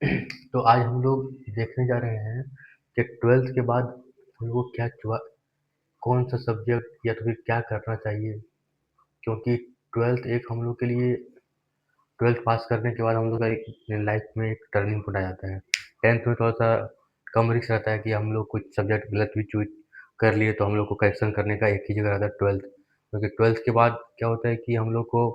तो आज हम लोग देखने जा रहे हैं कि 12th के बाद हम लोग को क्या चुआ कौन-सा सब्जेक्ट या तो फिर क्या करना चाहिए? क्योंकि 12th एक हम लोग के लिए 12th पास करने के बाद हम लोग का एक लाइफ में एक टर्निंग पॉइंट आ जाता है। 10th में थोड़ा-सा कम रिस्क रहता है कि हम लोग कुछ सब्जेक्ट गलत भी चूज़ कर लिए तो हम लोग को करेक्शन करने का एक ही जगह रहता है 12th। क्योंकि 12th के बाद क्या होता है कि हम लोग को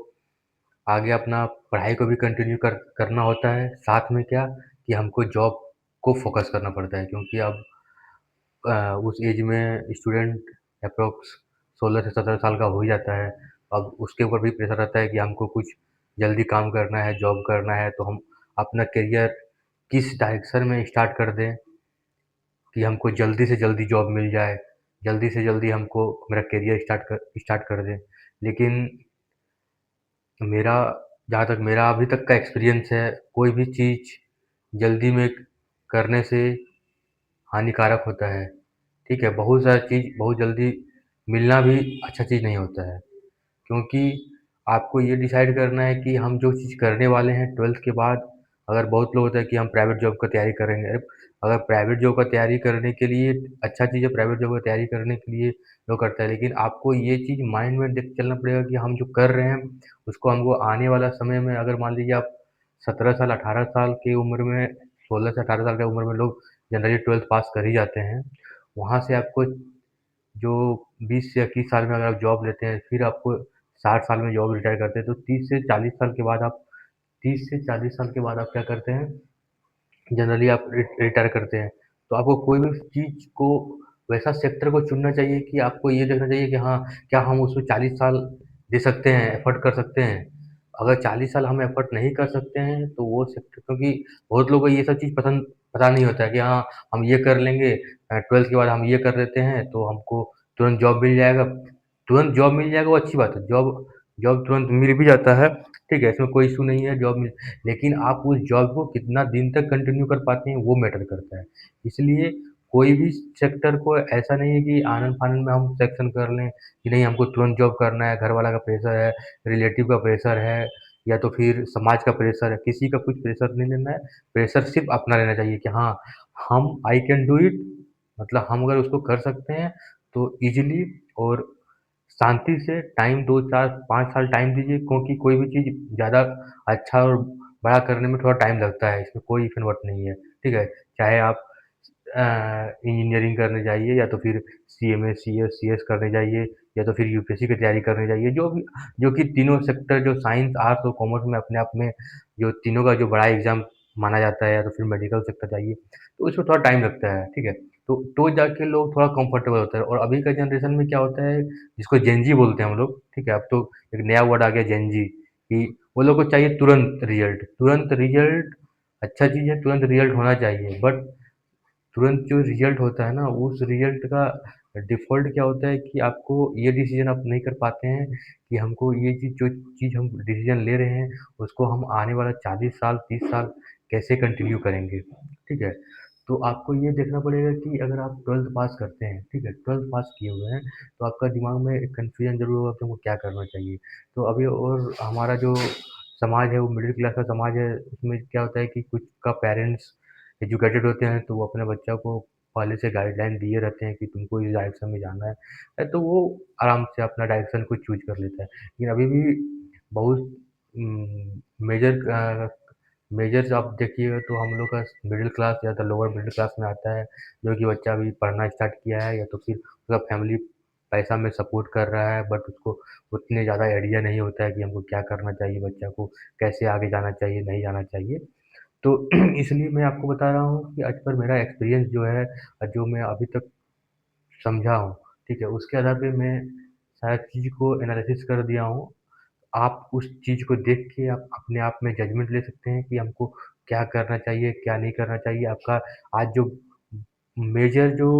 आगे अपना पढ़ाई को भी कंटिन्यू करना होता है, साथ में क्या कि हमको जॉब को फ़ोकस करना पड़ता है क्योंकि अब उस एज में स्टूडेंट एप्रॉक्स 16 से 17 साल का हो ही जाता है। अब उसके ऊपर भी प्रेशर रहता है कि हमको कुछ जल्दी काम करना है, जॉब करना है, तो हम अपना करियर किस डायरेक्शन में स्टार्ट कर दें कि हमको जल्दी से जल्दी जॉब मिल जाए, जल्दी से जल्दी हमको मेरा करियर स्टार्ट कर दें। लेकिन मेरा जहाँ तक मेरा अभी तक का एक्सपीरियंस है, कोई भी चीज़ जल्दी में करने से हानिकारक होता है, ठीक है? बहुत सारी चीज़ बहुत जल्दी मिलना भी अच्छा चीज़ नहीं होता है, क्योंकि आपको ये डिसाइड करना है कि हम जो चीज़ करने वाले हैं 12th के बाद अगर बहुत लोग होता है कि हम प्राइवेट जॉब का तैयारी करेंगे। अरे! अगर प्राइवेट जॉब का तैयारी करने के लिए अच्छा चीज़ है प्राइवेट जॉब का तैयारी करने के लिए लोग करते हैं, लेकिन आपको ये चीज़ माइंड में देख के चलना पड़ेगा कि हम जो कर रहे हैं, उसको हमको आने वाला समय में अगर मान लीजिए आप 17 साल, 18 साल की उम्र में 16 से 18 साल की उम्र में लोग जनरली 12th पास कर ही जाते हैं। वहाँ से आपको जो 20 से 21 साल में अगर आप जॉब लेते हैं, फिर आपको 60 साल में जॉब रिटायर करते हैं, तो 30 से 40 साल के बाद आप 30 से 40 साल के बाद आप क्या करते हैं, जनरली आप रिटायर करते हैं। तो आपको कोई भी चीज़ को वैसा सेक्टर को चुनना चाहिए कि आपको ये देखना चाहिए कि हाँ, क्या हम उसमें 40 साल दे सकते हैं, एफ़र्ट कर सकते हैं। अगर 40 साल हम एफ़र्ट नहीं कर सकते हैं, तो वो सेक्टर क्योंकि बहुत लोगों को ये सब चीज़ पता नहीं होता है कि हाँ, हम ये कर लेंगे 12th के बाद हम ये कर लेते हैं, तो हमको तुरंत जॉब मिल जाएगा। तुरंत जॉब मिल जाएगा वो अच्छी बात है, जॉब जॉब तुरंत मिल भी जाता है, ठीक है? इसमें कोई इश्यू नहीं है जॉब मिल लेकिन आप उस जॉब को कितना दिन तक कंटिन्यू कर पाते हैं, वो मैटर करता है। इसलिए कोई भी सेक्टर को ऐसा नहीं है कि आनन-फानन में हम सिलेक्शन कर लें कि नहीं हमको तुरंत जॉब करना है, घरवाला का प्रेशर है, रिलेटिव का प्रेशर है या तो फिर समाज का प्रेशर है, किसी का कुछ प्रेशर नहीं लेना है। प्रेशर सिर्फ़ अपना लेना चाहिए कि हाँ, हम आई कैन डू इट मतलब हम अगर उसको कर सकते हैं, तो ईज़िली और शांति से टाइम 2, 4, 5 साल टाइम दीजिए क्योंकि कोई भी चीज़ ज़्यादा अच्छा और बड़ा करने में थोड़ा टाइम लगता है, इसमें कोई इफ़ नहीं है, ठीक है? चाहे आप इंजीनियरिंग करने जाइए या तो फिर सीएमए, सीएस करने जाइए या तो फिर यूपीएससी की तैयारी करने जाइए, जो कि तीनों सेक्टर जो साइंस, आर्ट्स और कॉमर्स में अपने आप में जो तीनों का जो बड़ा एग्ज़ाम माना जाता है या तो फिर मेडिकल सेक्टर जाइए, तो उसमें थोड़ा टाइम लगता है, ठीक है? तो जाके लोग थोड़ा कंफर्टेबल होते हैं और अभी का जनरेशन में क्या होता है जिसको जेन ज़ी बोलते हैं हम लोग, ठीक है? अब तो एक नया वर्ड आ गया जेन ज़ी कि वो लोग को चाहिए तुरंत रिज़ल्ट अच्छा चीज़ है, तुरंत रिज़ल्ट होना चाहिए बट तुरंत जो रिज़ल्ट होता है ना, उस रिज़ल्ट का डिफ़ॉल्ट क्या होता है कि आपको ये डिसीज़न आप नहीं कर पाते हैं कि हमको ये चीज़ जो चीज़ हम डिसीज़न ले रहे हैं, उसको हम आने वाला 40 साल, 30 साल कैसे कंटिन्यू करेंगे, ठीक है? तो आपको ये देखना पड़ेगा कि अगर आप 12th पास करते हैं, ठीक है? 12th पास किए हुए हैं, तो आपका दिमाग में एक कन्फ्यूज़न ज़रूर होगा कि हमको क्या करना चाहिए। तो अभी और हमारा जो समाज है, वो मिडल क्लास का समाज है, उसमें क्या होता है कि कुछ का पेरेंट्स एजुकेटेड होते हैं, तो वो अपने बच्चा को पहले से गाइडलाइन दिए रहते हैं कि तुमको इस डायरेक्शन में जाना है। तो वो आराम से अपना डायरेक्शन को चूज़ कर लेता है। लेकिन अभी भी बहुत मेजर मेजर्स आप देखिएगा तो हम लोग का मिडिल क्लास या तो लोअर मिडिल क्लास में आता है, जो कि बच्चा अभी पढ़ना स्टार्ट किया है या तो फिर उसका फैमिली पैसा में सपोर्ट कर रहा है, बट उसको उतने ज़्यादा आइडिया नहीं होता है कि हमको क्या करना चाहिए, बच्चा को कैसे आगे जाना चाहिए, नहीं जाना चाहिए। तो इसलिए मैं आपको बता रहा हूँ कि आज पर मेरा एक्सपीरियंस जो है जो मैं अभी तक समझा हूँ, ठीक है? उसके आधार पे मैं सारी चीज़ को एनालिसिस कर दिया हूँ। आप उस चीज़ को देख के आप अपने आप में जजमेंट ले सकते हैं कि हमको क्या करना चाहिए, क्या नहीं करना चाहिए। आपका आज जो मेजर जो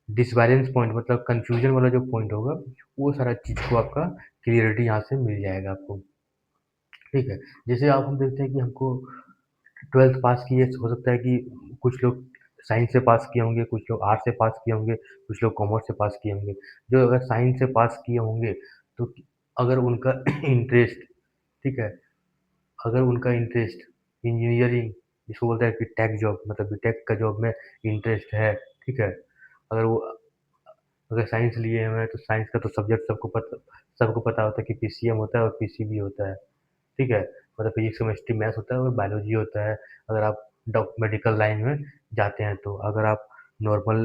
डिसबैलेंस पॉइंट मतलब कन्फ्यूज़न वाला जो पॉइंट होगा, वो सारा चीज़ को आपका क्लियरिटी यहाँ से मिल जाएगा आपको, ठीक है? जैसे आप हम देखते हैं कि हमको 12th पास किए हो सकता है कि कुछ लोग साइंस से पास किए होंगे, कुछ लोग आर्ट्स से पास किए होंगे, कुछ लोग कॉमर्स से पास किए होंगे। जो अगर साइंस से पास किए होंगे, तो अगर उनका इंटरेस्ट ठीक है, अगर उनका इंटरेस्ट इंजीनियरिंग इसको बोलते हैं कि टेक जॉब, मतलब बीटेक का जॉब में इंटरेस्ट है, ठीक है? अगर वो अगर साइंस लिए हुए हैं तो साइंस का तो सब्जेक्ट सबको पता होता है कि पीसीएम होता है और पीसीबी होता है, ठीक है? मतलब फिज़िक्स, केमिस्ट्री, मैथ्स होता है और बायोलॉजी होता है, अगर आप मेडिकल लाइन में जाते हैं तो। अगर आप नॉर्मल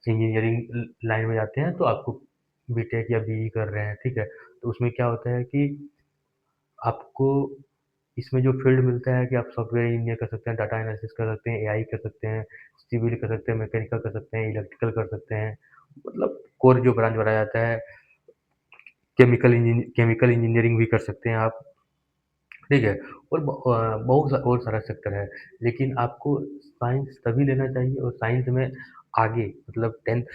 इंजीनियरिंग लाइन में जाते हैं तो आपको बीटेक या बीई कर रहे हैं, ठीक है? तो उसमें क्या होता है कि आपको इसमें जो फ़ील्ड मिलता है कि आप सॉफ्टवेयर इंजीनियर कर सकते हैं, डाटा एनालिसिस कर सकते हैं, एआई कर सकते हैं, सिविल कर सकते हैं, मैकेनिकल कर सकते हैं, इलेक्ट्रिकल कर सकते हैं। मतलब कोर जो ब्रांच बनाया जाता है, केमिकल इंजीनियरिंग भी कर सकते हैं आप, ठीक है? और बहुत और सारा सेक्टर है, लेकिन आपको साइंस तभी लेना चाहिए और साइंस में आगे मतलब 10th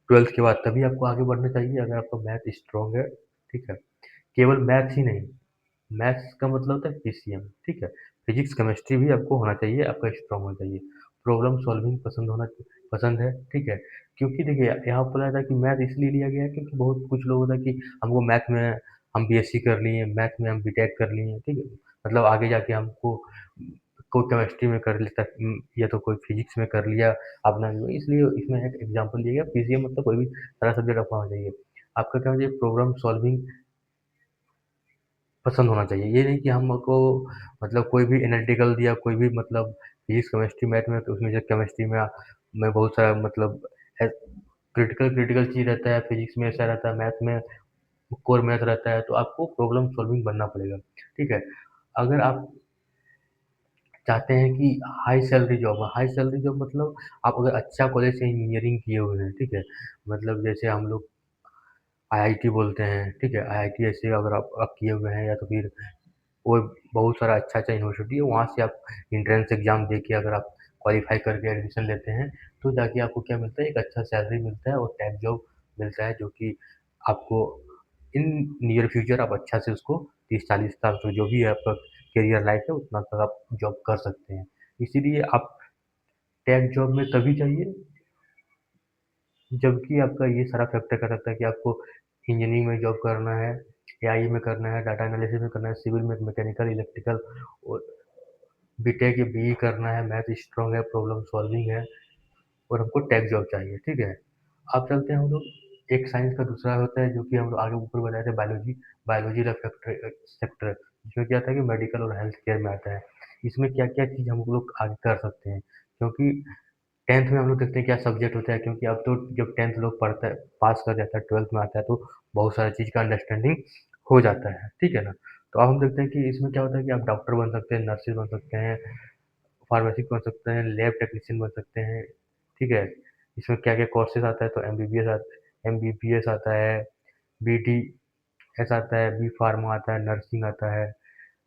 12th के बाद तभी आपको आगे बढ़ना चाहिए अगर आपका मैथ स्ट्रॉन्ग है, ठीक है? केवल मैथ्स ही नहीं, मैथ्स का मतलब होता है पीसीएम, ठीक है? फिजिक्स, केमिस्ट्री भी आपको होना चाहिए, आपका स्ट्रॉन्ग होना चाहिए। प्रॉब्लम सॉल्विंग पसंद है, ठीक है? क्योंकि देखिए यहाँ बोला जाता है कि मैथ इसलिए लिया गया है क्योंकि बहुत कुछ लोग होता है कि हमको मैथ में हम बीएससी कर लिए, मैथ में हम बीटेक कर लिए, ठीक है? मतलब आगे जाके हमको कोई केमिस्ट्री में कर लेता या तो कोई फिजिक्स में कर लिया अपना, इसलिए इसमें एक एग्जाम्पल दिया गया पीसीएम मतलब कोई भी सारा सब्जेक्ट आपका होना चाहिए। आपका क्या होना चाहिए, प्रॉब्लम सॉल्विंग पसंद होना चाहिए। ये नहीं कि हमको मतलब कोई भी एनालिटिकल दिया, कोई भी मतलब फिजिक्स, केमिस्ट्री, मैथ में तो उसमें से केमिस्ट्री में बहुत सारा मतलब है, क्रिटिकल क्रिटिकल चीज़ रहता है, फिजिक्स में ऐसा रहता है, मैथ में कोर मैथ रहता है, तो आपको प्रॉब्लम सॉल्विंग बनना पड़ेगा, ठीक है? अगर आप चाहते हैं कि हाई सैलरी जॉब मतलब आप अगर अच्छा कॉलेज से इंजीनियरिंग किए हुए हैं, ठीक है? मतलब जैसे हम लोग आईआईटी बोलते हैं, ठीक है? आईआईटी ऐसे अगर आप किए हुए हैं या तो फिर और बहुत सारा अच्छा-अच्छा यूनिवर्सिटी है, वहाँ से आप एंट्रेंस एग्ज़ाम दे के अगर आप क्वालीफ़ाई करके एडमिशन लेते हैं, तो जाके आपको क्या मिलता है, एक अच्छा सैलरी मिलता है और टैक्स जॉब मिलता है, जो कि आपको इन नियर फ्यूचर आप अच्छा से उसको 30-40 साल तक जो भी है आपका करियर लाइफ़ है, उतना तक आप जॉब कर सकते हैं। इसीलिए आप टैक्स जॉब में तभी चाहिए, जबकि आपका ये सारा फैक्टर कर सकता है कि आपको इंजीनियरिंग में जॉब करना है, एआई में करना है, डाटा एनालिसिस में करना है, सिविल में, मैकेनिकल, इलेक्ट्रिकल और बीटेक या बीई करना है, मैथ स्ट्रॉन्ग है, प्रॉब्लम सॉल्विंग है और हमको टेक जॉब चाहिए, ठीक है? अब चलते हैं हम लोग एक साइंस का दूसरा होता है जो कि हम लोग आगे ऊपर बताए थे बायोलॉजी, बायोलॉजी का सेक्टर जिसमें क्या आता है कि मेडिकल और हेल्थ केयर में आता है। इसमें क्या-क्या चीज़ हम लोग आगे कर सकते हैं, क्योंकि 10th में हम लोग देखते हैं क्या सब्जेक्ट होता है क्योंकि अब तो जब 10th लोग पढ़ता है पास कर जाता है 12th में आता है तो बहुत सारी चीज़ का अंडरस्टैंडिंग हो जाता है, ठीक है ना? तो अब हम देखते हैं कि इसमें क्या होता है कि आप डॉक्टर बन सकते हैं, नर्सेज़ बन सकते हैं, फार्मेसिस्ट बन सकते हैं, लैब टेक्नीशियन बन सकते हैं, ठीक है? इसमें क्या-क्या कोर्सेज़ आता है तो एमबीबीएस आता है, बीडीएस आता है, बी फार्मा आता है, नर्सिंग आता है।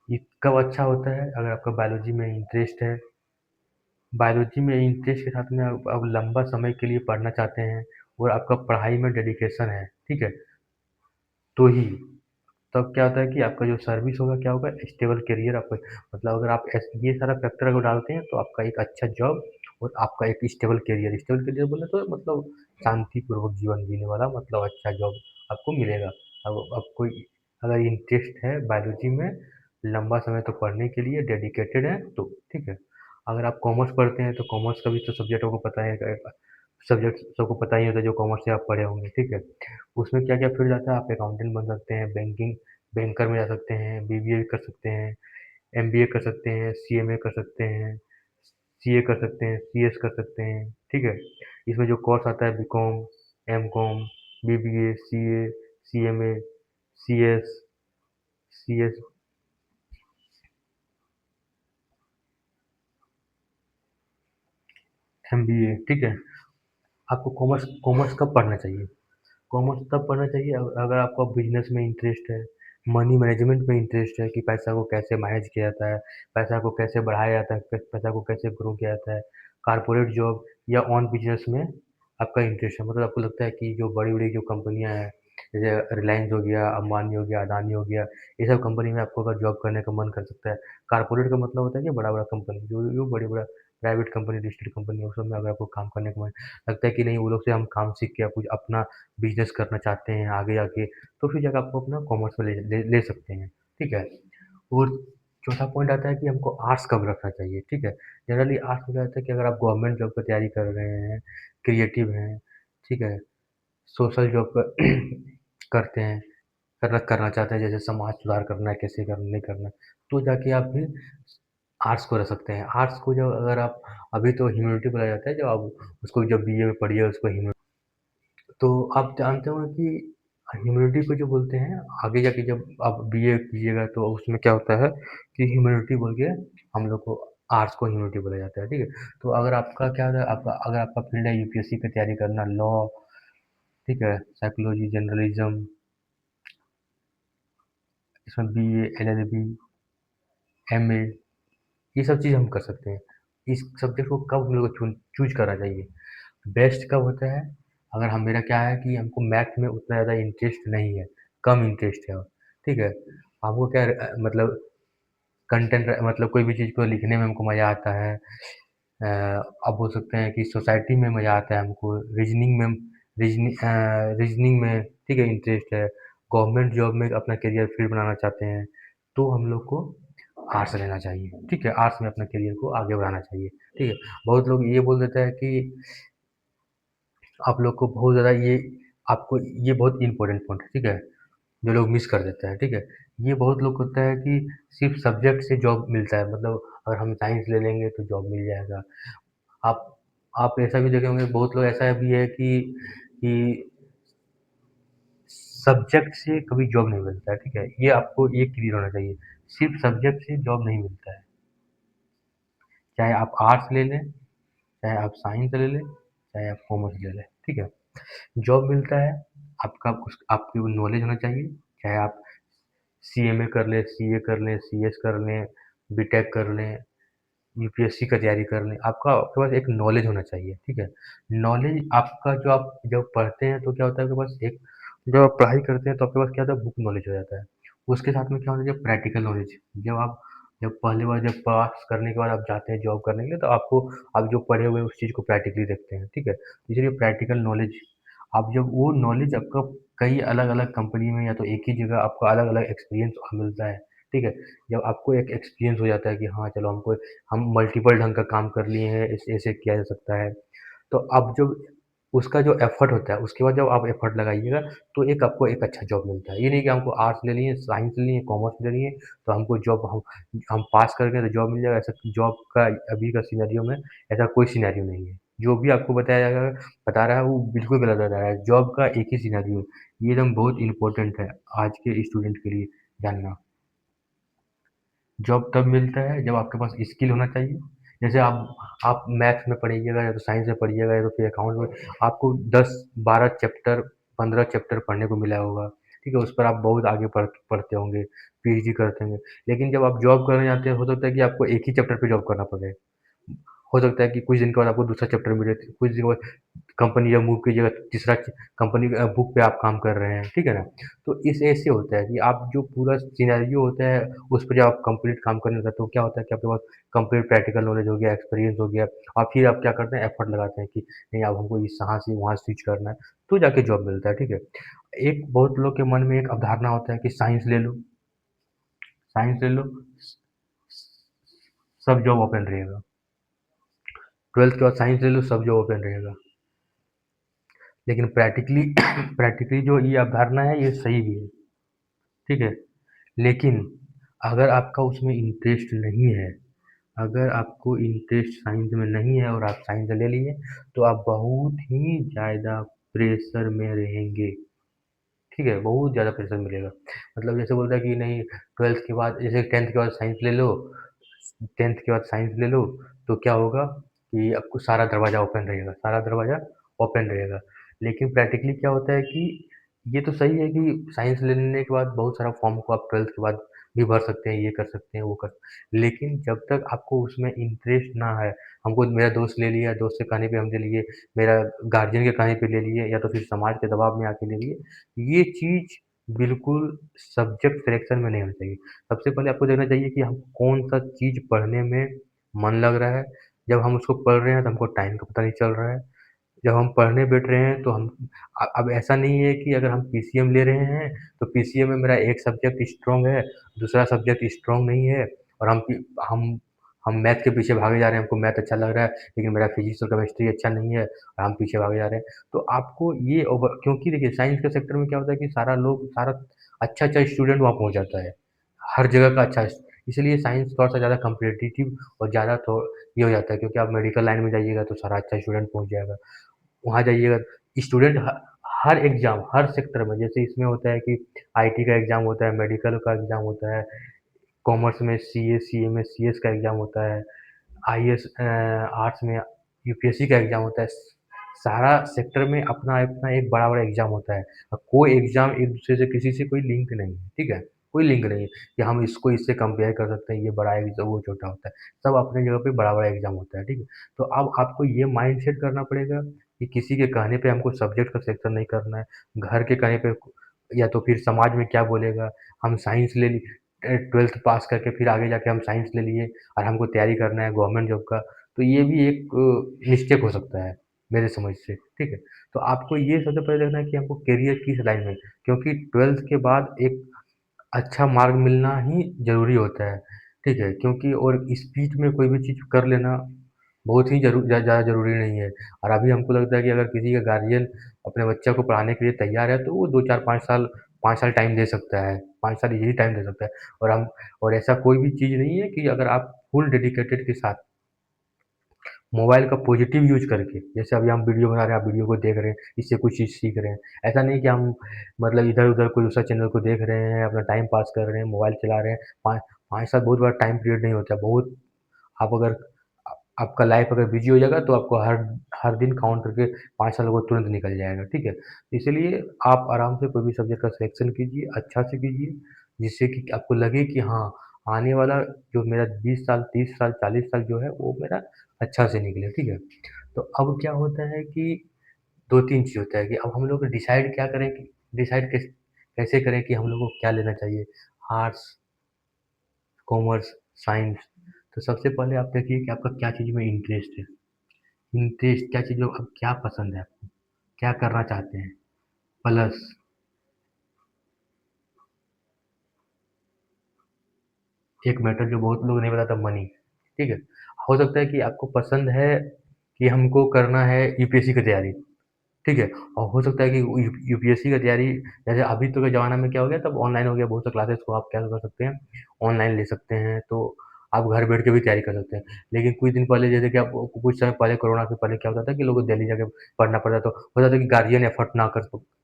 ये कब अच्छा होता है अगर आपका बायोलॉजी में इंटरेस्ट के साथ में आप लंबा समय के लिए पढ़ना चाहते हैं और आपका पढ़ाई में डेडिकेशन है, ठीक है? तो ही तब क्या होता है कि आपका जो सर्विस होगा क्या होगा स्टेबल करियर आपका, मतलब अगर आप ये सारा फैक्टर अगर डालते हैं तो आपका एक अच्छा जॉब और आपका एक स्टेबल करियर बोले तो मतलब शांतिपूर्वक जीवन जीने वाला मतलब अच्छा जॉब आपको मिलेगा। अब कोई अगर इंटरेस्ट है बायोलॉजी में लंबा समय तक पढ़ने के लिए डेडिकेटेड है तो ठीक है। अगर आप कॉमर्स पढ़ते हैं तो कॉमर्स का भी तो सब्जेक्ट आपको पता है, सब्जेक्ट सबको पता ही होता है जो कॉमर्स से आप पढ़े होंगे, ठीक है? उसमें क्या-क्या फील्ड आता है, आप अकाउंटेंट बन सकते हैं, बैंकर में जा सकते हैं, बीबीए कर सकते हैं, एमबीए कर सकते हैं, सीएमए कर सकते हैं, सीए कर सकते हैं, सीएस कर सकते हैं, ठीक है? इसमें जो कोर्स आता है BCom, MCom, BBA, CA, CMA, CS, CS, MBA, ठीक है? आपको कॉमर्स कॉमर्स कब पढ़ना चाहिए? कॉमर्स तब पढ़ना चाहिए अगर आपका बिजनेस में इंटरेस्ट है, मनी मैनेजमेंट में इंटरेस्ट है कि पैसा को कैसे मैनेज किया जाता है, पैसा को कैसे बढ़ाया जाता है, पैसा को कैसे ग्रो किया जाता है, कारपोरेट जॉब या ऑन बिजनेस में आपका इंटरेस्ट है, मतलब आपको लगता है कि जो बड़ी बड़ी जो कंपनियां हैं जैसे रिलायंस हो गया, अंबानी हो गया, अदानी हो गया, ये सब कंपनी में आपको अगर जॉब करने का मन कर सकता है। कारपोरेट का मतलब होता है कि बड़ा बड़ा कंपनी जो बड़ी बड़ा प्राइवेट कंपनी, लिस्टेड कंपनी है, उस सब में अगर आपको काम करने का मन लगता है कि नहीं वो लोग से हम काम सीख के कुछ अपना बिजनेस करना चाहते हैं आगे जाके, तो फिर जाके आपको अपना कॉमर्स में ले सकते हैं, ठीक है? और चौथा पॉइंट आता है कि हमको आर्ट्स कब रखना चाहिए, ठीक है? जनरली आर्ट्स में क्या होता है कि अगर आप गवर्नमेंट जॉब की तैयारी कर रहे हैं, क्रिएटिव हैं, ठीक है? सोशल जॉब करते हैं, करना करना चाहते हैं, जैसे समाज सुधार करना है, कैसे करना, नहीं करना, तो जाके आप फिर आर्ट्स को रख सकते हैं। आर्ट्स को जब अगर आप अभी तो ह्यूमैनिटी बोला जाता है, जब आप उसको जब बीए में पढ़िए उसको तो आप जानते होंगे कि ह्यूमैनिटी को जो बोलते हैं, आगे जाके जब आप बीए कीजिएगा तो उसमें क्या होता है कि ह्यूमैनिटी बोल के हम लोग को आर्ट्स को ह्यूमैनिटी बोला जाता है, ठीक है? तो अगर आपका क्या है आपका अगर आपका फील्ड है यूपीएससी की तैयारी करना, लॉ, ठीक है, साइकोलॉजी, जर्नलिज्म, इसमें बीए, एलएलबी, एमए, ये सब चीज़ हम कर सकते हैं। इस सब्जेक्ट को कब हम लोग को चूज़ करना चाहिए? बेस्ट कब होता है? अगर हम मेरा क्या है कि हमको मैथ में उतना ज़्यादा इंटरेस्ट नहीं है, कम इंटरेस्ट है, ठीक है? हमको क्या मतलब कंटेंट मतलब कोई भी चीज़ को लिखने में हमको मज़ा आता है। आप बोल सकते हैं कि सोसाइटी में मज़ा आता है हमको, रीज़निंग में, ठीक है, इंटरेस्ट है, गवर्नमेंट जॉब में अपना करियर फील्ड बनाना चाहते हैं, तो हम लोग को आर्ट्स लेना चाहिए, ठीक है? आर्ट्स में अपना करियर को आगे बढ़ाना चाहिए, ठीक है? बहुत लोग ये बोल देते हैं कि आप लोग को बहुत ज़्यादा ये आपको ये बहुत इम्पोर्टेंट पॉइंट है, ठीक है? जो लोग मिस कर देते हैं, ठीक है? ये बहुत लोग को होता है कि सिर्फ़ सब्जेक्ट से जॉब मिलता है, मतलब अगर हम साइंस ले लेंगे तो जॉब मिल जाएगा। आप आप ऐसा भी देखे होंगे बहुत लोग ऐसा भी है कि सब्जेक्ट से कभी जॉब नहीं मिलता है, ठीक है? ये आपको ये क्लियर होना चाहिए, सिर्फ़ सब्जेक्ट से जॉब नहीं मिलता है। चाहे आप आर्ट्स ले लें, चाहे आप साइंस ले लें, चाहे आप कॉमर्स ले लें, ठीक है? जॉब मिलता है, आपका उस आपकी वो नॉलेज होना चाहिए, चाहे आप सीएमए कर लें, सीए कर लें, सीएस कर लें, बीटेक कर लें, यूपीएससी का तैयारी कर लें, आपका आपके पास एक नॉलेज होना चाहिए, ठीक है? नॉलेज आपका जो आप जब पढ़ते हैं तो क्या होता है आपके पास एक जब आप पढ़ाई करते हैं तो आपके पास क्या होता है बुक नॉलेज हो जाता है। उसके साथ में क्या होना चाहिए प्रैक्टिकल नॉलेज। जब पहली बार जब पास करने के बाद आप जाते हैं जॉब करने के लिए तो आपको आप जो पढ़े हुए हैं उस चीज़ को प्रैक्टिकली देखते हैं, ठीक है? इसलिए प्रैक्टिकल नॉलेज आप जब वो नॉलेज आपका कई अलग-अलग कंपनी में या तो एक ही जगह आपको अलग-अलग एक्सपीरियंस मिलता है, ठीक है? जब आपको एक एक्सपीरियंस हो जाता है कि हाँ, चलो हम मल्टीपल ढंग का काम कर लिए हैं, ऐसे ऐसे किया जा सकता है। तो अब जब उसका जो एफर्ट होता है, उसके बाद जब आप एफर्ट लगाइएगा, तो एक आपको एक अच्छा जॉब मिलता है। ये नहीं कि हमको आर्ट्स ले लिए, साइंस ले लिए, कॉमर्स ले लिए, तो हमको जॉब हम पास कर गए तो जॉब मिल जाएगा। ऐसा जॉब का अभी का सिनेरियो में ऐसा कोई सिनेरियो नहीं है। जो भी आपको बताया जाएगा बता रहा है वो बिल्कुल गलत बता रहा है। जॉब का एक ही सिनेरियो है। ये एकदम बहुत इम्पोर्टेंट है आज के स्टूडेंट के लिए जानना। जॉब तब मिलता है जब आपके पास स्किल होना चाहिए। जैसे आप मैथ्स में पढ़िएगा या तो साइंस में पढ़िएगा या तो फिर अकाउंट में आपको 10-12 चैप्टर 15 चैप्टर पढ़ने को मिला होगा, ठीक है? उस पर आप बहुत आगे पढ़ते होंगे, पीएचडी करते होंगे। लेकिन जब आप जॉब करने जाते हैं हो सकता है कि आपको एक ही चैप्टर पे जॉब करना पड़े। हो सकता है कि कुछ दिन के बाद आपको दूसरा चैप्टर मिले, कुछ दिन के बाद कंपनी जब मूव कीजिएगा तीसरा कंपनी बुक पे आप काम कर रहे हैं, ठीक है ना? तो इस ऐसे होता है कि आप जो पूरा सिनेरियो होता है उस पे जब आप कंप्लीट काम करने लगते हो तो क्या होता है कि आपके पास कंप्लीट प्रैक्टिकल नॉलेज हो गया, एक्सपीरियंस हो गया और फिर आप क्या करते हैं एफर्ट लगाते हैं कि नहीं अब हमको इस यहाँ से वहाँ स्विच करना है, तो जाके जॉब मिलता है, ठीक है? एक बहुत लोग के मन में एक अवधारणा होता है कि साइंस ले लो, सब जॉब ओपन रहेगा। 12th के बाद साइंस ले लो सब जॉब ओपन रहेगा। लेकिन प्रैक्टिकली प्रैक्टिकली जो ये अवधारणा है ये सही भी है, ठीक है? लेकिन अगर आपका उसमें इंटरेस्ट नहीं है, अगर आपको इंटरेस्ट साइंस में नहीं है और आप साइंस ले लिए, तो आप बहुत ही ज़्यादा प्रेशर में रहेंगे, ठीक है? बहुत ज़्यादा प्रेशर मिलेगा। मतलब जैसे बोलता है कि नहीं 12th के बाद जैसे 10th के बाद साइंस ले लो, 10th के बाद साइंस ले लो, तो क्या होगा कि आपको सारा दरवाज़ा ओपन रहेगा, सारा दरवाज़ा ओपन रहेगा। लेकिन प्रैक्टिकली क्या होता है कि ये तो सही है कि साइंस ले लेने के बाद बहुत सारा फॉर्म को आप 12th के बाद भी भर सकते हैं, ये कर सकते हैं, वो कर लेकिन जब तक आपको उसमें इंटरेस्ट ना है, हमको मेरा दोस्त ले लिया, दोस्त के कहने पे हम ले लिए, मेरा गार्जियन के कहने पे ले लिए या तो फिर समाज के दबाव में आके ले लिए, ये चीज़ बिल्कुल सब्जेक्ट सिलेक्शन में नहीं होनी चाहिए। सबसे पहले आपको देखना चाहिए कि हम कौन-सा चीज़ पढ़ने में मन लग रहा है। जब हम उसको पढ़ रहे हैं तो हमको टाइम का पता नहीं चल रहा है। जब हम पढ़ने बैठ रहे हैं तो हम अब ऐसा नहीं है कि अगर हम पीसीएम ले रहे हैं, तो पीसीएम में मेरा एक सब्जेक्ट स्ट्रॉन्ग है, दूसरा सब्जेक्ट स्ट्रॉन्ग नहीं है और हम हम मैथ के पीछे भागे जा रहे हैं, हमको मैथ अच्छा लग रहा है, लेकिन मेरा फिज़िक्स और केमिस्ट्री अच्छा नहीं है और हम पीछे भागे जा रहे हैं। तो आपको ये क्योंकि देखिए साइंस के सेक्टर में क्या होता है कि सारा अच्छा-अच्छा स्टूडेंट वहाँ पहुँच जाता है। हर जगह का अच्छा इसलिए साइंस थोड़ा-सा ज़्यादा कॉम्पिटिटिव और ज़्यादा ये हो जाता है क्योंकि आप मेडिकल लाइन में जाइएगा तो सारा अच्छा स्टूडेंट पहुँच जाएगा। वहाँ जाइएगा स्टूडेंट हर एग्ज़ाम, हर सेक्टर में जैसे इसमें होता है कि आईटी का एग्ज़ाम होता है, मेडिकल का एग्ज़ाम होता है, कॉमर्स में सीए, सीएमए, सीएस का एग्ज़ाम होता है, आईएएस आर्ट्स में यूपीएससी का एग्ज़ाम होता है। सारा सेक्टर में अपना-अपना एक बड़ा-बड़ा एग्ज़ाम होता है। कोई एग्ज़ाम एक-दूसरे से किसी से कोई लिंक नहीं है, ठीक है? कोई लिंक नहीं है कि हम इसको इससे कंपेयर कर सकते हैं, ये बड़ा है, वो छोटा होता है। सब अपनी जगह पे बड़ा-बड़ा एग्ज़ाम होता है, ठीक है? तो अब आपको ये माइंडसेट करना पड़ेगा कि किसी के कहने पे हमको सब्जेक्ट का सिलेक्शन नहीं करना है। घर के कहने पे या तो फिर समाज में क्या बोलेगा, हम साइंस ले ली 12th पास करके फिर आगे जाके हम साइंस ले लिए और हमको तैयारी करना है गवर्नमेंट जॉब का, तो ये भी एक मिस्टेक हो सकता है, मेरे समझ से, ठीक है? तो आपको ये सबसे पहले देखना है कि हमको करियर किस लाइन में क्योंकि 12th के बाद एक अच्छा मार्ग मिलना ही ज़रूरी होता है, ठीक है? क्योंकि और स्पीड में कोई भी चीज़ कर लेना बहुत ही ज़्यादा ज़रूरी नहीं है और अभी हमको लगता है कि अगर किसी का गार्डियन अपने बच्चे को पढ़ाने के लिए तैयार है, तो वो 2, 4, 5 साल टाइम दे सकता है, 5 साल इज़िली टाइम दे सकता है और ऐसा कोई भी चीज़ नहीं है कि अगर आप फुल डेडिकेटेड के साथ मोबाइल का पॉजिटिव यूज़ करके, जैसे अभी हम वीडियो बना रहे हैं, आप वीडियो को देख रहे हैं, इससे कुछ चीज़ सीख रहे हैं। ऐसा नहीं कि हम मतलब इधर-उधर कोई दूसरा चैनल को देख रहे हैं, अपना टाइम पास कर रहे हैं, मोबाइल चला रहे हैं। 5 साल बहुत बड़ा टाइम पीरियड नहीं होता है, बहुत आप अगर आपका लाइफ अगर बिज़ी हो जाएगा तो आपको हर हर दिन काउंट करके 5 साल वो तुरंत निकल जाएगा, ठीक है? इसीलिए आप आराम से कोई भी सब्जेक्ट का सिलेक्शन कीजिए, अच्छा से कीजिए, जिससे कि आपको लगे कि हाँ, आने वाला जो मेरा 20 साल, 30 साल, 40 साल जो है वो मेरा अच्छा से निकले, ठीक है? तो अब क्या होता है कि 2-3 चीज़ होता है कि अब हम लोग डिसाइड क्या करें कि डिसाइड कैसे करें कि हम लोग को क्या लेना चाहिए? Arts, commerce, science. तो सबसे पहले आप देखिए कि आपका क्या चीज़ में इंटरेस्ट है। इंटरेस्ट क्या चीज़ में अब क्या पसंद है आपको? क्या करना चाहते हैं? प्लस एक मैटर जो बहुत लोग नहीं बताता मनी, ठीक है? हो सकता है कि आपको पसंद है कि हमको करना है यूपीएससी की तैयारी। ठीक है? और हो सकता है कि यूपीएससी की तैयारी जैसे अभी तो के ज़माना में क्या हो गया तब ऑनलाइन हो गया बहुत से क्लासेस को आप क्या कर सकते हैं, ऑनलाइन ले सकते हैं, तो आप घर बैठ के भी तैयारी कर सकते हैं। लेकिन कुछ दिन पहले जैसे कि आप कुछ समय पहले कोरोना से पहले क्या होता था कि लोगों को दिल्ली जाके पढ़ना पड़ता तो होता था कि गार्जियन एफर्ट ना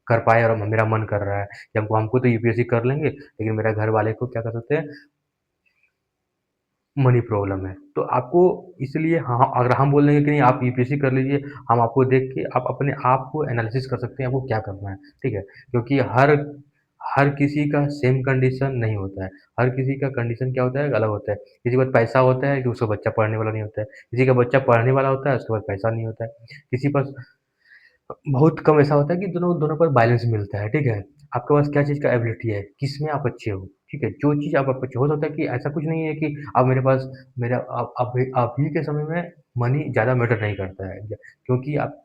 कर पाए और मेरा मन कर रहा है कि हमको हमको तो यूपीएससी कर लेंगे, लेकिन मेरा घर वाले को क्या कर सकते हैं मनी प्रॉब्लम है। तो आपको इसलिए हाँ, अगर हम बोल देंगे कि नहीं आप यूपीएससी कर लीजिए, हम आपको देख के आप अपने आप को एनालिसिस कर सकते हैं, आपको क्या करना है, ठीक है? क्योंकि हर हर किसी का सेम कंडीशन नहीं होता है, हर किसी का कंडीशन क्या होता है, अलग होता है। किसी के पास पैसा होता है कि उसका बच्चा पढ़ने वाला नहीं होता है, किसी का बच्चा पढ़ने वाला होता है, उसके पास पैसा नहीं होता है, किसी के पास बहुत कम ऐसा होता है कि दोनों दोनों पर बैलेंस मिलता है, ठीक है? आपके पास क्या चीज़ का एबिलिटी है, किसमें आप अच्छे हो, ठीक है? जो चीज़ आप अच्छे हो सकता है कि ऐसा कुछ नहीं है कि अब मेरे पास मेरा अब अभी के समय में मनी ज़्यादा मैटर नहीं करता है, क्योंकि आप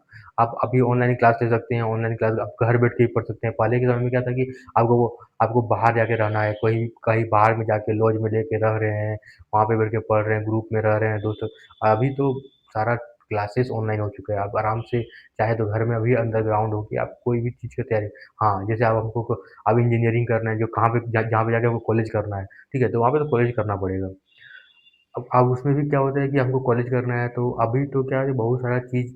अभी ऑनलाइन क्लास ले सकते हैं, ऑनलाइन क्लास आप घर बैठ के भी पढ़ सकते हैं। पहले के समय में क्या था कि आपको बाहर जाके रहना है, कोई कहीं बाहर में जाके लॉज में लेके रह रहे हैं, वहाँ पे बैठ के पढ़ रहे हैं, ग्रुप में रह रहे हैं दोस्तों अभी तो सारा क्लासेस ऑनलाइन हो चुका है, आप आराम से चाहे तो घर में अभी अंडरग्राउंड हो कि आप कोई भी चीज़ की तैयारी हाँ, जैसे अब हमको अब इंजीनियरिंग करना है जो कहाँ पे जहाँ पे जाके हमको कॉलेज करना है, ठीक है? तो वहाँ पे तो कॉलेज करना पड़ेगा। अब उसमें भी क्या होता है कि हमको कॉलेज करना है तो अभी तो क्या है कि बहुत सारा चीज़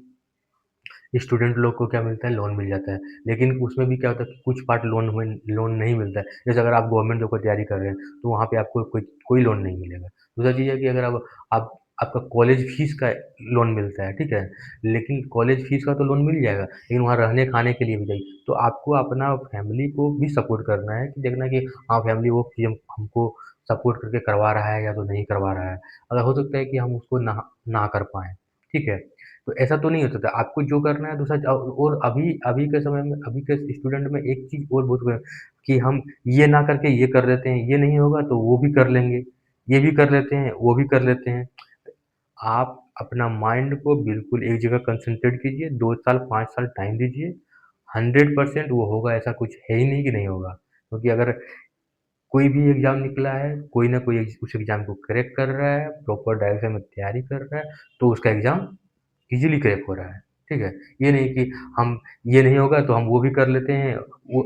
स्टूडेंट लोग को क्या मिलता है लोन मिल जाता है। लेकिन उसमें भी क्या होता है कि कुछ पार्ट लोन नहीं मिलता है। जैसे अगर आप गवर्नमेंट जॉब की तैयारी कर रहे हैं, तो वहाँ पे आपको कोई लोन नहीं मिलेगा। दूसरा चीज़ है कि अगर आप आपका कॉलेज फीस का लोन मिलता है, ठीक है? लेकिन कॉलेज फीस का तो लोन मिल जाएगा, लेकिन वहाँ रहने-खाने के लिए भी चाहिए। तो आपको अपना फैमिली को भी सपोर्ट करना है कि देखना कि हाँ, फैमिली वो चीज़ हमको सपोर्ट करके करवा रहा है या तो नहीं करवा रहा है। अगर हो सकता है कि हम उसको ना कर पाएँ, ठीक है? तो ऐसा तो नहीं होता था। आपको जो करना है दूसरा और अभी अभी के समय में अभी के स्टूडेंट में एक चीज़ और बहुत कि हम ये ना करके ये कर देते हैं, ये नहीं होगा तो वो भी कर लेंगे, ये भी कर लेते हैं, वो भी कर लेते हैं। आप अपना माइंड को बिल्कुल एक जगह कंसंट्रेट कीजिए, 2 साल, 5 साल टाइम दीजिए, 100% वो होगा ऐसा कुछ है ही नहीं कि नहीं होगा। क्योंकि अगर कोई भी एग्ज़ाम निकला है, कोई ना कोई उस एग्ज़ाम को क्रैक कर रहा है, प्रॉपर डायरेक्शन में तैयारी कर रहा है, तो उसका एग्ज़ाम ईज़िली क्रैक हो रहा है, ठीक है? ये नहीं कि हम ये नहीं होगा तो हम वो भी कर लेते हैं, वो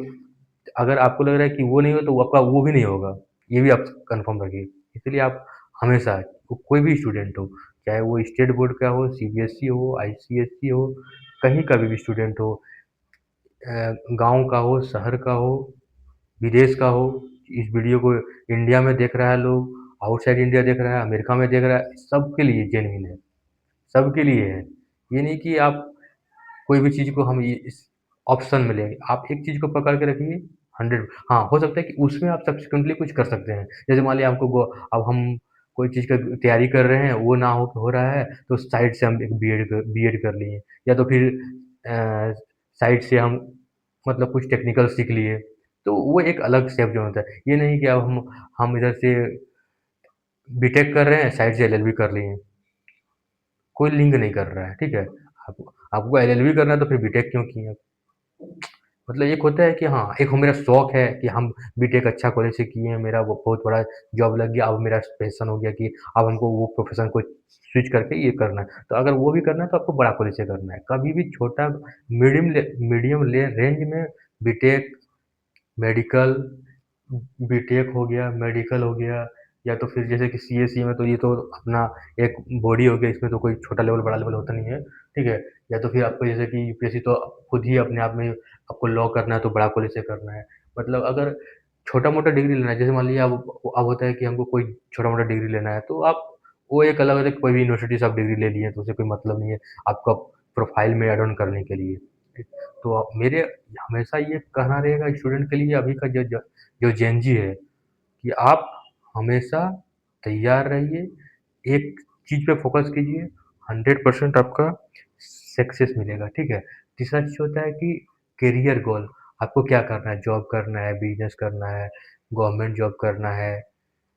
अगर आपको लग रहा है कि वो नहीं हो तो आपका वो भी नहीं होगा, ये भी आप कन्फर्म रखिए। इसलिए आप हमेशा कोई भी स्टूडेंट हो, चाहे वो स्टेट बोर्ड का हो, सीबीएसई हो, आईसीएसई हो, कहीं का भी स्टूडेंट हो, गाँव का हो, शहर का हो, विदेश का हो, इस वीडियो को इंडिया में देख रहा है लोग, आउटसाइड इंडिया देख रहा है, अमेरिका में देख रहा है, सबके लिए जेन्युइन है, सबके लिए है। ये नहीं कि आप कोई भी चीज़ को हम ये इस ऑप्शन में लेंगे, आप एक चीज़ को पकड़ के रखिए 100। हाँ, हो सकता है कि उसमें आप सब्सिक्वेंटली कुछ कर सकते हैं। जैसे मान लिया हमको अब हम कोई चीज़ का तैयारी कर रहे हैं, वो ना हो रहा है, तो साइड से हम एक बीएड कर लिए या तो फिर साइड से हम मतलब कुछ टेक्निकल सीख लिए, तो वो एक अलग सेफ ज़ोन होता है। ये नहीं कि अब हम इधर से बीटेक कर रहे हैं, साइड से एलएलबी कर लिए, कोई लिंक नहीं कर रहा है, ठीक है? आपको एलएलबी करना है तो फिर बीटेक क्यों किए? मतलब एक होता है कि हाँ, एक मेरा शौक है कि हम बीटेक अच्छा कॉलेज से किए हैं, मेरा वो बहुत बड़ा जॉब लग गया, अब मेरा पैशन हो गया कि अब हमको वो प्रोफ़ेशन को स्विच करके ये करना है। तो अगर वो भी करना है तो आपको बड़ा कॉलेज से करना है। कभी भी छोटा मीडियम ले रेंज में बीटेक, मेडिकल, बीटेक हो गया, मेडिकल हो गया, या तो फिर जैसे कि सीएसई में तो ये तो अपना एक बॉडी हो गया, इसमें तो कोई छोटा लेवल, बड़ा लेवल होता नहीं है, ठीक है? या तो फिर आपको जैसे कि यूपीएससी तो खुद ही अपने आप में आपको लॉ करना है तो बड़ा कॉलेज से करना है। मतलब अगर छोटा-मोटा डिग्री लेना है, जैसे मान लीजिए अब होता है कि हमको कोई छोटा-मोटा डिग्री लेना है, तो आप वो एक अलग है, कोई भी यूनिवर्सिटी से आप डिग्री ले लिए तो उससे कोई मतलब नहीं है, आपका प्रोफ़ाइल में ऐड ऑन करने के लिए। तो मेरे हमेशा ये कहना रहेगा स्टूडेंट के लिए, अभी का जो जेन ज़ी है, कि आप हमेशा तैयार रहिए, एक चीज़ पे फ़ोकस कीजिए, 100% आपका सक्सेस मिलेगा, ठीक है? तीसरा चीज़ होता है कि करियर गोल, आपको क्या करना है? जॉब करना है, बिज़नेस करना है, गवर्नमेंट जॉब करना है,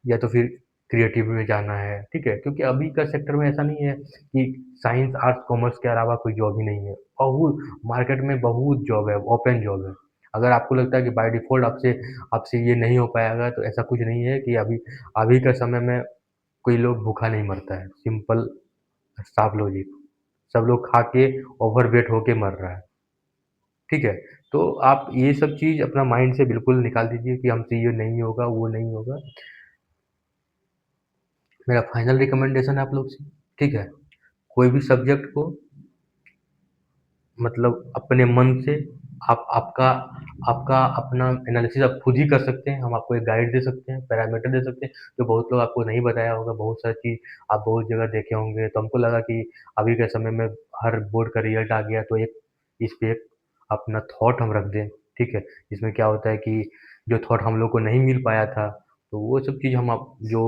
या तो फिर क्रिएटिव में जाना है, ठीक है? क्योंकि अभी का सेक्टर में ऐसा नहीं है कि साइंस, आर्ट्स, कॉमर्स के अलावा कोई जॉब ही नहीं है। बहुत मार्केट में बहुत जॉब है, ओपन जॉब है। अगर आपको लगता है कि बाय डिफ़ॉल्ट आपसे आपसे ये नहीं हो पाएगा, तो ऐसा कुछ नहीं है कि अभी अभी के समय में कोई लोग भूखा नहीं मरता है। सिंपल साफ लॉजिक। सब लोग खा के ओवरवेट होके मर रहा है, ठीक है? तो आप ये सब चीज़ अपना माइंड से बिल्कुल निकाल दीजिए कि हमसे ये नहीं होगा, वो नहीं होगा। मेरा फाइनल रिकमेंडेशन है आप लोग से, ठीक है? कोई भी सब्जेक्ट को मतलब अपने मन से आप आपका आपका अपना एनालिसिस आप खुद ही कर सकते हैं। हम आपको एक गाइड दे सकते हैं, पैरामीटर दे सकते हैं, जो बहुत लोग आपको नहीं बताया होगा। बहुत सारी चीज़ आप बहुत जगह देखे होंगे, तो हमको लगा कि अभी के समय में हर बोर्ड का रिज़ल्ट आ गया, तो एक इस पे एक अपना थॉट हम रख दें, ठीक है? इसमें क्या होता है कि जो थॉट हम लोग को नहीं मिल पाया था, तो वो सब चीज़ हम आप जो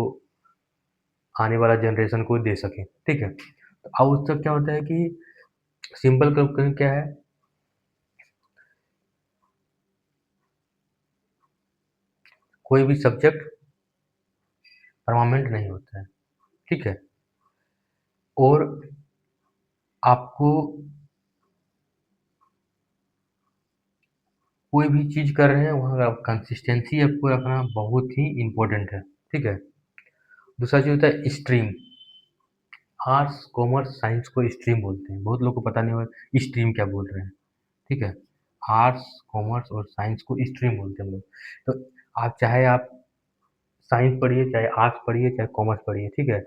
आने वाला जनरेशन को दे सकें, ठीक है? तो अब उससे क्या होता है कि सिंपल क क्या है, कोई भी सब्जेक्ट परमानेंट नहीं होता है, ठीक है? और आपको कोई भी चीज़ कर रहे हैं, वहाँ कंसिस्टेंसी आपको रखना बहुत ही इम्पोर्टेंट है, ठीक है? दूसरा चीज़ होता है स्ट्रीम। आर्ट्स, कॉमर्स, साइंस को स्ट्रीम बोलते हैं। बहुत लोग को पता नहीं होगा स्ट्रीम क्या बोल रहे हैं, ठीक है? आर्ट्स, कॉमर्स और साइंस को स्ट्रीम बोलते हैं हम लोग। तो आप साइंस पढ़िए, चाहे आर्ट्स पढ़िए, चाहे कॉमर्स पढ़िए, ठीक है?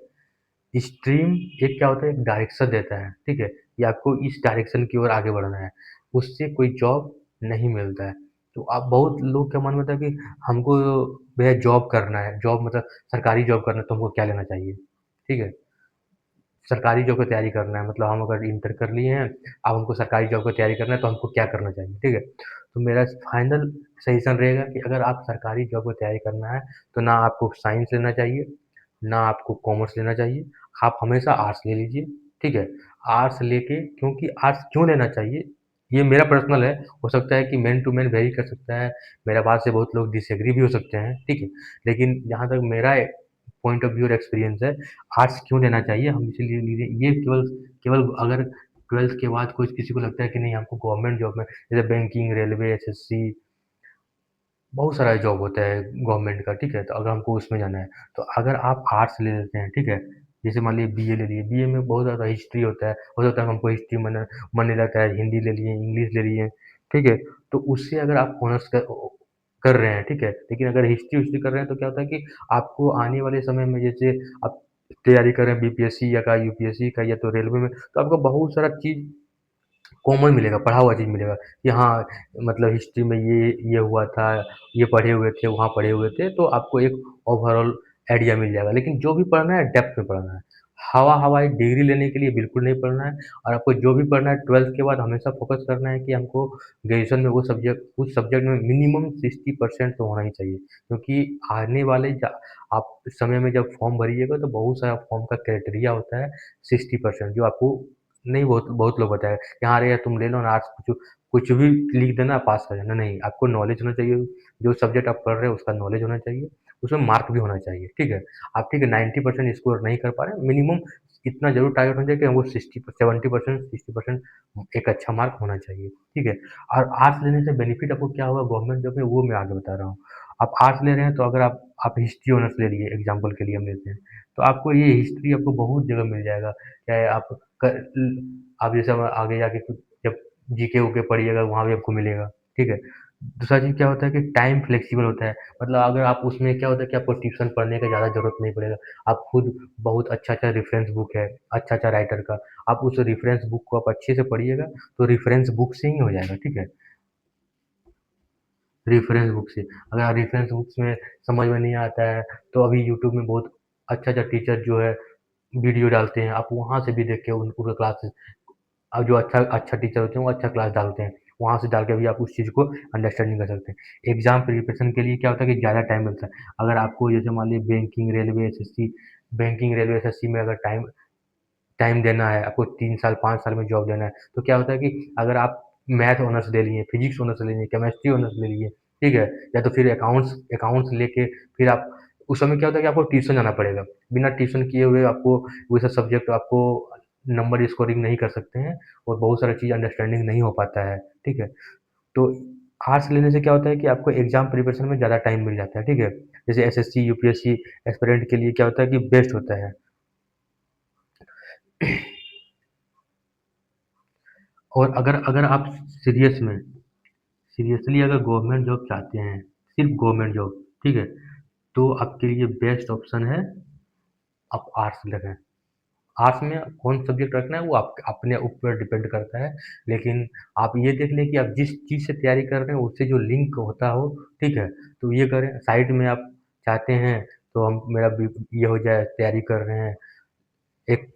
स्ट्रीम एक क्या होता है, एक डायरेक्शन देता है, ठीक है? कि आपको इस डायरेक्शन की ओर आगे बढ़ना है, उससे कोई जॉब नहीं मिलता है। तो आप बहुत लोग का मन होता है कि हमको भैया जॉब करना है, जॉब मतलब सरकारी जॉब करना है, तो हमको क्या लेना चाहिए? ठीक है? सरकारी जॉब की तैयारी करना है, मतलब हम अगर इंटर कर लिए हैं, अब हमको सरकारी जॉब की तैयारी करना है, तो हमको क्या करना चाहिए? ठीक है? तो मेरा फाइनल सजेशन रहेगा कि अगर आप सरकारी जॉब की तैयारी करना है, तो ना आपको साइंस लेना चाहिए, ना आपको कॉमर्स लेना चाहिए, आप हमेशा आर्ट्स ले लीजिए, ठीक है? आर्ट्स लेके, क्योंकि आर्ट्स क्यों लेना चाहिए, ये मेरा पर्सनल है, हो सकता है कि मैन टू मैन वेरी कर सकता है, मेरा बात से बहुत लोग डिसएग्री भी हो सकते हैं, ठीक है? लेकिन जहाँ तक मेरा पॉइंट ऑफ व्यू और एक्सपीरियंस है, आर्ट्स क्यों लेना चाहिए, हम इसीलिए लिए ये केवल केवल अगर 12th के बाद कोई किसी को लगता है कि नहीं हमको गवर्नमेंट जॉब में, जैसे बैंकिंग, रेलवे, एसएससी, बहुत सारा जॉब होता है गवर्नमेंट का, ठीक है? तो अगर हमको उसमें जाना है, तो अगर आप आर्ट्स ले लेते हैं, ठीक है? जैसे मान लीजिए बीए ले लिए, बीए में बहुत ज़्यादा हिस्ट्री होता है, हो सकता है हमको हिस्ट्री मन नहीं लगता है, हिंदी ले लिए, इंग्लिश ले लिए, ठीक है? तो उससे अगर आप ऑनर्स कर रहे हैं, ठीक है? लेकिन अगर हिस्ट्री-विस्ट्री कर रहे हैं तो क्या होता है कि आपको आने वाले समय में जैसे आप तैयारी कर रहे हैं बीपीएससी या का यूपीएससी का या तो रेलवे में, तो आपको बहुत सारा चीज़ कॉमन मिलेगा, पढ़ा हुआ चीज़ मिलेगा कि हाँ, मतलब हिस्ट्री में ये हुआ था, ये पढ़े हुए थे, वहाँ पढ़े हुए थे, तो आपको एक ओवरऑल आइडिया मिल जाएगा। लेकिन जो भी पढ़ना है डेप्थ में पढ़ना है। हवा-हवाई डिग्री लेने के लिए बिल्कुल नहीं पढ़ना है और आपको जो भी पढ़ना है 12th के बाद हमेशा फ़ोकस करना है कि हमको ग्रेजुएशन में वो सब्जेक्ट उस सब्जेक्ट में मिनिमम 60% तो होना ही चाहिए। क्योंकि आने वाले आप समय में जब फॉर्म भरिएगा तो बहुत सारा फॉर्म का क्राइटेरिया होता है 60% जो आपको नहीं बहुत बहुत लोग बताएँ कि हाँ, अरे यार तुम ले लो ना आर्ट्स कुछ भी लिख देना पास कर जाना, नहीं, आपको नॉलेज होना चाहिए, जो सब्जेक्ट आप पढ़ रहे हो उसका नॉलेज होना चाहिए, उसमें मार्क भी होना चाहिए, ठीक है? आप ठीक है 90% स्कोर नहीं कर पा रहे हैं, मिनिमम इतना ज़रूर टारगेट होना चाहिए कि हमको 70% 60% एक अच्छा मार्क होना चाहिए, ठीक है? और आर्ट्स लेने से बेनिफिट आपको क्या होगा गवर्नमेंट जॉब में वो मैं आगे बता रहा हूँ। आप आर्ट्स ले रहे हैं तो अगर आप हिस्ट्री ऑनर्स ले लिए एग्ज़ाम्पल के लिए हम लेते हैं, तो आपको ये हिस्ट्री आपको बहुत जगह मिल जाएगा, चाहे आप जैसे अब आगे जाके कुछ जब जीके-वीके पढ़िएगा वहाँ भी आपको मिलेगा, ठीक है? दूसरा चीज़ क्या होता है कि टाइम फ्लेक्सिबल होता है, मतलब अगर आप उसमें क्या होता है कि आपको ट्यूशन पढ़ने का ज़्यादा ज़रूरत नहीं पड़ेगा, आप खुद बहुत अच्छा-अच्छा रेफ़रेंस बुक है, अच्छा-अच्छा राइटर का, आप उस रेफ़रेंस बुक को आप अच्छे से पढ़िएगा, तो रेफ़रेंस बुक से ही हो जाएगा, ठीक है? रेफ़रेंस बुक से, अगर रेफ़रेंस बुक्स में समझ में नहीं आता है, तो अभी यूट्यूब में बहुत अच्छा-अच्छा टीचर जो है वीडियो डालते हैं, आप वहाँ से भी देख के उनका क्लासेस जो अच्छा अच्छा टीचर होते हैं वो अच्छा क्लास डालते हैं, वहाँ से डाल के भी आप उस चीज़ को अंडरस्टैंडिंग कर सकते हैं। एग्ज़ाम प्रिपरेशन के लिए क्या होता है कि ज़्यादा टाइम मिलता है, अगर आपको जैसे मान लीजिए बैंकिंग, रेलवे, एसएससी में अगर टाइम टाइम देना है, आपको 3 साल, 5 साल में जॉब देना है, तो क्या होता है कि अगर आप मैथ ऑनर्स ले लिए, फिज़िक्स ऑनर्स ले लिए, केमिस्ट्री ऑनर्स ले लिए, ठीक है? या तो फिर अकाउंट्स अकाउंट्स लेके फिर आप उस समय क्या होता है कि आपको ट्यूशन जाना पड़ेगा। बिना ट्यूशन किए हुए आपको वैसा सब्जेक्ट आपको नंबर स्कोरिंग नहीं कर सकते हैं और बहुत सारा चीज़ अंडरस्टैंडिंग नहीं हो पाता है, ठीक है? तो आर्ट्स लेने से क्या होता है कि आपको एग्ज़ाम प्रिपरेशन में ज़्यादा टाइम मिल जाता है, ठीक है? जैसे एसएससी, यूपीएससी एस्पिरेंट के लिए क्या होता है कि बेस्ट होता है। और अगर अगर आप सीरियस में सीरियसली अगर गवर्नमेंट जॉब चाहते हैं, सिर्फ़ गवर्नमेंट जॉब, ठीक है? तो आपके लिए बेस्ट ऑप्शन है आप आर्ट्स रखें। आर्ट्स में कौन सब्जेक्ट रखना है वो आप अपने ऊपर डिपेंड करता है, लेकिन आप ये देख लें कि आप जिस चीज़ से तैयारी कर रहे हैं उससे जो लिंक होता हो, ठीक है? तो ये करें, साइड में आप चाहते हैं तो हम मेरा बी ये हो जाए तैयारी कर रहे हैं, एक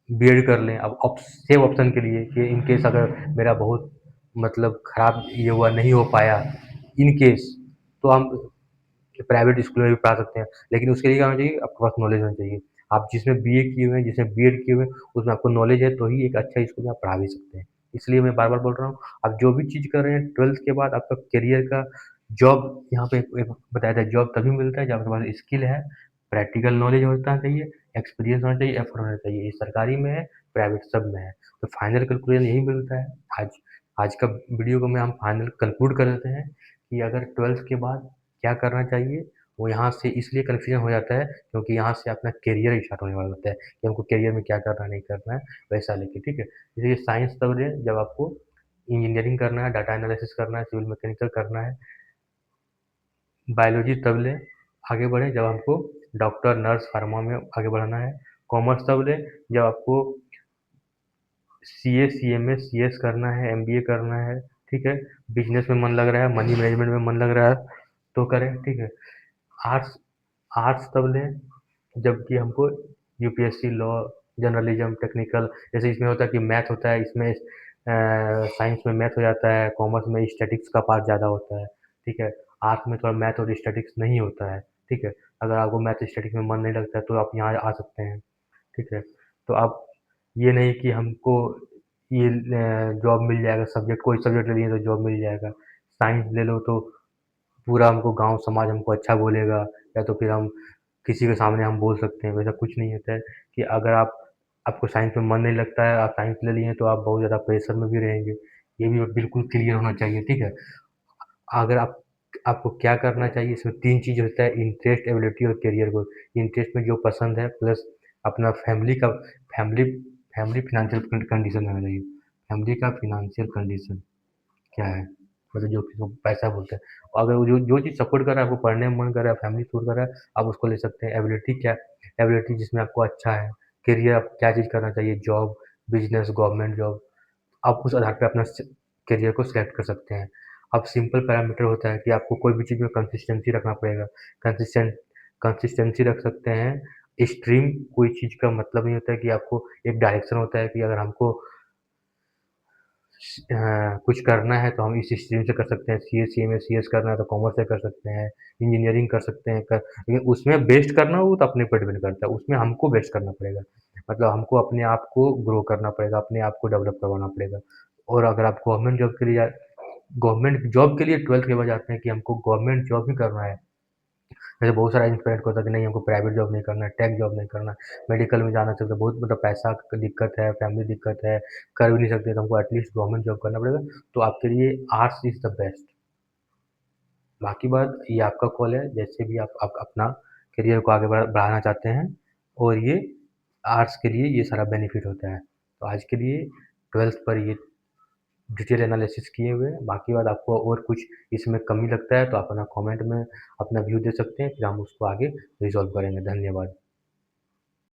बीएड कर लें, अब सेम ऑप्शन के लिए कि इन केस अगर मेरा बहुत मतलब खराब ये हुआ, नहीं हो पाया, इन केस, तो हम प्राइवेट स्कूल में भी पढ़ा सकते हैं। लेकिन उसके लिए क्या होना चाहिए, आपके पास नॉलेज होनी चाहिए। आप जिसमें बीए किए हुए हैं, जिसमें बीएड किए हुए हैं, उसमें आपको नॉलेज है तो ही एक अच्छा स्कूल में आप पढ़ा भी सकते हैं। इसलिए मैं बार-बार बोल रहा हूँ, आप जो भी चीज़ कर रहे हैं 12th के बाद आपका करियर का जॉब यहाँ पे एक एक बताया था, जॉब तभी मिलता है जब आपके पास स्किल है, प्रैक्टिकल नॉलेज होना चाहिए, एक्सपीरियंस होना चाहिए, एफर्ट होना चाहिए। ये सरकारी में है, प्राइवेट सब में है। तो फाइनल कंक्लूजन यही मिलता है। आज आज का वीडियो को मैं हम फाइनल कंक्लूड कर देते हैं कि अगर 12th के बाद क्या करना चाहिए, वो यहाँ से इसलिए कन्फ्यूजन हो जाता है क्योंकि यहाँ से अपना करियर स्टार्ट होने वाला होता है कि हमको करियर में क्या करना है, नहीं करना है, वैसा लेके, ठीक है? जैसे साइंस तब लें जब आपको इंजीनियरिंग करना है, डाटा एनालिसिस करना है, सिविल मैकेनिकल करना है, बायोलॉजी तब लें, आगे बढ़ें जब हमको डॉक्टर, नर्स, फार्मा में आगे बढ़ना है, कॉमर्स तब लें जब आपको सीए, सीएमए, सीएस करना है, एमबीए करना है, ठीक है? बिज़नेस में मन लग रहा है, मनी मैनेजमेंट में मन लग रहा है, तो करें, ठीक है? आर्ट्स आर्ट्स तब लें जबकि हमको यूपीएससी, लॉ, जर्नलिज्म, टेक्निकल जैसे इसमें होता है कि मैथ होता है, इसमें साइंस में मैथ हो जाता है, कॉमर्स में स्टैटिक्स का पार्ट ज़्यादा होता है, ठीक है? आर्ट्स में थोड़ा मैथ और स्टैटिक्स नहीं होता है, ठीक है? अगर आपको मैथ स्टैटिक्स में मन नहीं लगता है तो आप यहाँ आ सकते हैं, ठीक है? तो आप ये नहीं कि हमको ये जॉब मिल जाएगा, सब्जेक्ट कोई सब्जेक्ट ले लिए तो जॉब मिल जाएगा। साइंस ले लो तो पूरा हमको गाँव समाज हमको अच्छा बोलेगा या तो फिर हम किसी के सामने हम बोल सकते हैं, वैसा कुछ नहीं होता है कि अगर आपको साइंस में मन नहीं लगता है, आप साइंस ले लिए हैं तो आप बहुत ज़्यादा प्रेशर में भी रहेंगे। ये भी बिल्कुल क्लियर होना चाहिए, ठीक है? अगर आप आपको क्या करना चाहिए, इसमें 3 चीज़ होता है, इंटरेस्ट, एबिलिटी और करियर गोल। इंटरेस्ट में जो पसंद है प्लस अपना फैमिली फैमिली फ़ाइनेंशियल कंडीशन होना चाहिए। फैमिली का फ़ाइनेंशियल कंडीशन क्या है? मतलब जो किसी को पैसा बोलते हैं। और अगर वो जो जो चीज़ सपोर्ट कर रहा है, आपको पढ़ने में मन कर रहा है, फैमिली सपोर्ट कर रहा है, आप उसको ले सकते हैं। एबिलिटी क्या एबिलिटी जिसमें आपको अच्छा है। करियर आप क्या चीज़ करना चाहिए, जॉब, बिज़नेस, गवर्नमेंट जॉब। आप उस आधार पे अपना करियर को सिलेक्ट कर सकते हैं। अब सिंपल पैरामीटर होता है कि आपको कोई भी चीज़ में कंसिस्टेंसी रखना पड़ेगा। कंसिस्टेंसी रख सकते हैं। स्ट्रीम कोई चीज़ का मतलब नहीं होता है कि आपको एक डायरेक्शन होता है कि अगर हमको कुछ करना है तो हम इस स्ट्रीम से कर सकते हैं। सीए, सीएमए, सीएस करना है तो कॉमर्स से कर सकते हैं, इंजीनियरिंग कर सकते हैं लेकिन उसमें बेस्ट करना हो तो अपने ऊपर डिपेंड करता है, उसमें हमको बेस्ट करना पड़ेगा। मतलब हमको अपने आप को ग्रो करना पड़ेगा, अपने आप को डेवलप करवाना पड़ेगा। और अगर आप गवर्नमेंट जॉब के लिए 12th के बाद जाते हैं कि हमको गवर्नमेंट जॉब ही करना है। जैसे बहुत सारा इंस्पिरेंट होता है कि नहीं हमको प्राइवेट जॉब नहीं करना है, टेक जॉब नहीं करना है, मेडिकल में जाना चाहते हैं, बहुत मतलब पैसा क दिक्कत है, फैमिली दिक्कत है, कर भी नहीं सकते तो हमको एटलीस्ट गवर्नमेंट जॉब करना पड़ेगा, तो आपके लिए आर्ट्स इज़ द बेस्ट। बाकी बात ये आपका कॉल है, जैसे भी आप अपना करियर को आगे बढ़ाना चाहते हैं और ये आर्ट्स के लिए ये सारा बेनिफिट होता है। तो आज के लिए 12th पर ये डिटेल एनालिसिस किए हुए हैं, बाकी बात आपको और कुछ इसमें कमी लगता है तो आप अपना कमेंट में अपना व्यू दे सकते हैं, फिर हम उसको आगे रिज़ॉल्व करेंगे। धन्यवाद।